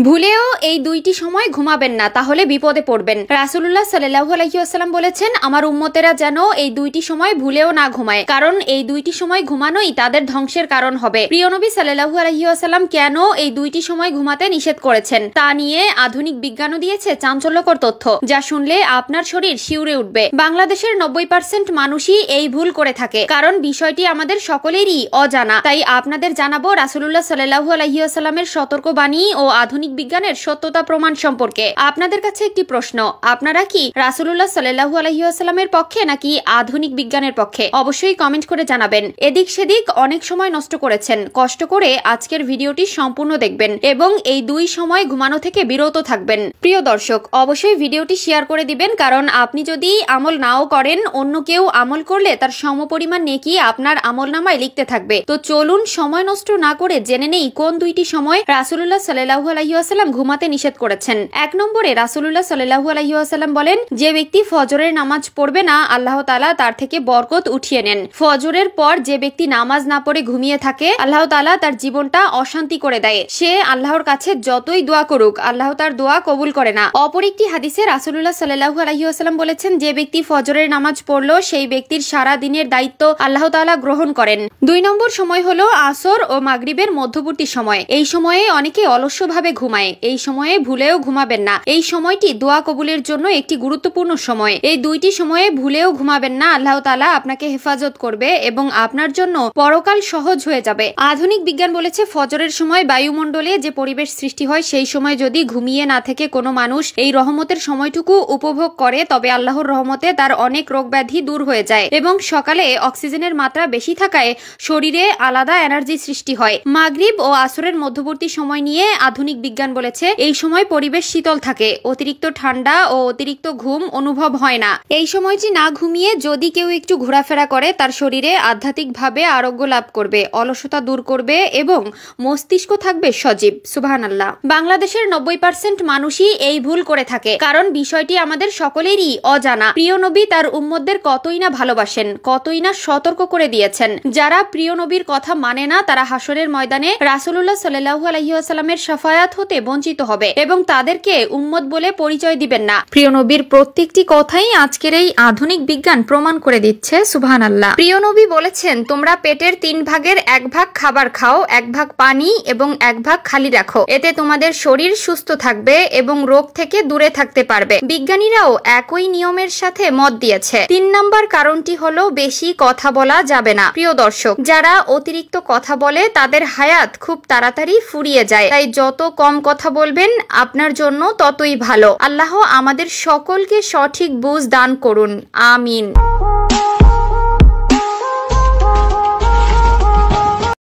ভুলেও এই দুইটি সময় ঘুমাবেন না, তাহলে বিপদে পড়বেন। রাসূলুল্লাহ সাল্লাল্লাহু আলাইহি ওয়াসাল্লাম বলেছেন, আমার উম্মতেরা যেন এই দুইটি সময় ভুলেও না ঘুমায়, কারণ এই দুইটি সময় ঘুমানোই তাদের ধ্বংসের কারণ হবে। প্রিয় নবী সাল্লাল্লাহু আলাইহি ওয়াসাল্লাম কেন এই দুইটি সময় ঘুমাতে নিষেধ করেছেন তা নিয়ে আধুনিক বিজ্ঞানও দিয়েছে চাঞ্চল্যকর তথ্য, যা শুনলে আপনার শরীর শিউরে উঠবে। বাংলাদেশের 90% মানুষই এই ভুল করে থাকে, কারণ বিষয়টি আমাদের সকলেরই অজানা। তাই আপনাদের জানাবো রাসূলুল্লাহ সাল্লাল্লাহু আলাইহি ওয়াসাল্লামের সতর্কবাণী ও আধুনিক বিজ্ঞানের সত্যতা প্রমাণ সম্পর্কে। আপনাদের কাছে একটি প্রশ্ন, আপনারা কি রাসূলুল্লাহ সাল্লাল্লাহু আলাইহি ওয়াসাল্লামের পক্ষে নাকি আধুনিক বিজ্ঞানের পক্ষে? অবশ্যই কমেন্ট করে জানাবেন। এদিক সেদিক অনেক সময় নষ্ট করেছেন, কষ্ট করে আজকের ভিডিওটি সম্পূর্ণ দেখবেন এবং এই দুই সময় ঘুমানো থেকে বিরত থাকবেন। প্রিয় দর্শক, অবশ্যই ভিডিওটি শেয়ার করে দিবেন, কারণ আপনি যদি আমল নাও করেন, অন্য কেউ আমল করলে তার সমপরিমাণ নেকি আপনার আমলনামায় লিখতে থাকবে। তো চলুন সময় নষ্ট না করে জেনে নেই কোন দুইটি সময় রাসূলুল্লাহ সাল্লাল্লাহু আলাইহি ওয়াসাল্লাম ঘুমাতে নিষেধ করেছেন। 1 নম্বরে রাসূলুল্লাহ সাল্লাল্লাহু আলাইহি ওয়াসাল্লাম বলেন, যে ব্যক্তি ফজরের নামাজ পড়বে না, আল্লাহ তাআলা তার থেকে বরকত উঠিয়ে নেন। ফজরের পর যে ব্যক্তি নামাজ না পড়ে ঘুমিয়ে থাকে, আল্লাহ তাআলা তার জীবনটা অশান্তি করে দেয়। সে আল্লাহর কাছে যতই দোয়া করুক, আল্লাহ তার দোয়া কবুল করে না। অপর একটি হাদিসে রাসূলুল্লাহ সাল্লাল্লাহু আলাইহি ওয়াসাল্লাম বলেছেন, যে ব্যক্তি ফজরের নামাজ পড়লো, সেই ব্যক্তির সারা দিনের দায়িত্ব আল্লাহ তাআলা গ্রহণ করেন। 2 নম্বর সময় হলো আসর ও মাগরিবের মধ্যবর্তী সময়। এই সময়ে অনেকে অলস্যভাবে ঘুমায়, এই সময়ে ভুলেও ঘুমাবেন না। এই সময়টি দোয়া কবুলের জন্য একটি গুরুত্বপূর্ণ সময়। এই দুইটি সময়ে ভুলেও ঘুমাবেন না, আল্লাহ তাআলা আপনাকে হেফাজত করবে এবং আপনার জন্য পরকাল সহজ হয়ে যাবে। আধুনিক বিজ্ঞান বলেছে, ফজরের সময় বায়ুমণ্ডলে যে পরিবেশ সৃষ্টি হয়, সেই সময় যদি ঘুমিয়ে না থেকে কোনো মানুষ এই রহমতের সময়টুকু উপভোগ করে, তবে আল্লাহর রহমতে তার অনেক রোগ ব্যাধি দূর হয়ে যায় এবং সকালে অক্সিজেনের মাত্রা বেশি থাকায় শরীরে আলাদা এনার্জি সৃষ্টি হয়। মাগরিব ও আসরের মধ্যবর্তী সময় নিয়ে আধুনিক বিজ্ঞান বলেছে, এই সময় পরিবেশ শীতল থাকে, অতিরিক্ত ঠান্ডা ও অতিরিক্ত ঘুম অনুভব হয় না। এই সময়টি না ঘুমিয়ে যদি কেউ একটু ঘোরাফেরা করে, তার শরীরে আধ্যাত্মিকভাবে আরোগ্য লাভ করবে, অলসতা দূর করবে এবং মস্তিষ্ক থাকবে সজীব। সুবহানাল্লাহ। বাংলাদেশের 90% মানুষই এই ভুল করে থাকে, কারণ বিষয়টি আমাদের সকলেরই অজানা। প্রিয় নবী তার উম্মতদের কতই না ভালোবাসেন, কতই না সতর্ক করে দিয়েছেন। যারা প্রিয় নবীর কথা মানে না, তারা হাসরের ময়দানে রাসূলুল্লাহ সাল্লাল্লাহু আলাইহি ওয়াসাল্লামের শাফায়াত হতে বঞ্চিত হবে এবং তাদেরকে উম্মত বলে পরিচয় দিবেন না। প্রিয় নবীর প্রত্যেকটি কথাই আজকের এই আধুনিক বিজ্ঞান প্রমাণ করে দিচ্ছে। সুবহানাল্লাহ। প্রিয় নবী বলেছেন, তোমরা পেটের 3 ভাগের 1 ভাগ খাবার খাও, 1 ভাগ পানি এবং 1 ভাগ খালি রাখো। এতে তোমাদের শরীর সুস্থ থাকবে এবং রোগ থেকে দূরে থাকতে পারবে। বিজ্ঞানীরাও একই নিয়মের সাথে মত দিয়েছে। 3 নম্বর কারণটি হলো বেশি কথা বলা যাবে না। প্রিয় দর্শক, যারা অতিরিক্ত কথা বলে তাদের হায়াত খুব তাড়াতাড়ি ফুরিয়ে যায়। তাই যত কম কথা বলবেন আপনার জন্য ততই ভালো। আল্লাহ আমাদের সকলকে সঠিক বুঝ দান করুন। আমিন।